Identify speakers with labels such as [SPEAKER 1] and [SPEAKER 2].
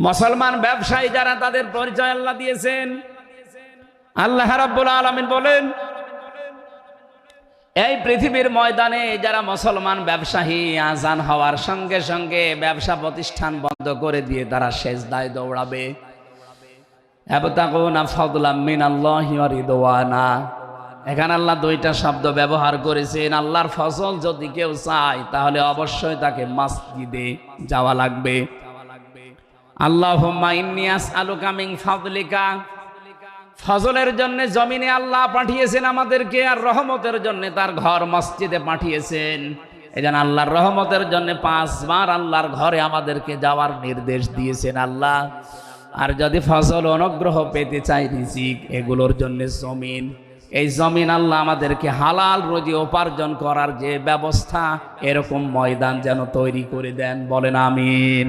[SPEAKER 1] মুসলমান ব্যবসায়ী যারা তাদের পরিচয় আল্লাহ দিয়েছেন। আল্লাহ রাব্বুল আলামিন বলেন, এই পৃথিবীর ময়দানে যারা মুসলমান ব্যবসায়ী আজান হওয়ার সঙ্গে সঙ্গে ব্যবসা প্রতিষ্ঠান বন্ধ করে দিয়ে তারা সেজদায় দৌড়াবে। ইয়াবতাগুনা ফাদলাম মিনাল্লাহি ওয়া রিদওয়ানা। এখানে আল্লাহ দুইটা শব্দ ব্যবহার করেছেন। আল্লাহর ফজল যদি কেউ চায় তাহলে অবশ্যই তাকে মসজিদে যাওয়া লাগবে। আল্লাহুম্মা ইন্নী আসআলুকা মিন ফাদলিকা, ফজলের জন্য জমিনে আল্লাহ পাঠিয়েছেন আমাদেরকে, আর রহমতের জন্য তার ঘর মসজিদে পাঠিয়েছেন। এজন্য আল্লাহর রহমতের জন্য 5 বার আল্লাহর ঘরে আমাদেরকে যাওয়ার নির্দেশ দিয়েছেন আল্লাহ। আর যদি ফজল অনুগ্রহ পেতে চাই রিজিক, এগুলোর জন্য জমিন, এই জমিন আল্লাহ আমাদেরকে হালাল রুজি উপার্জন করার যে ব্যবস্থা, এরকম ময়দান যেন তৈরি করে দেন। বলেন আমিন।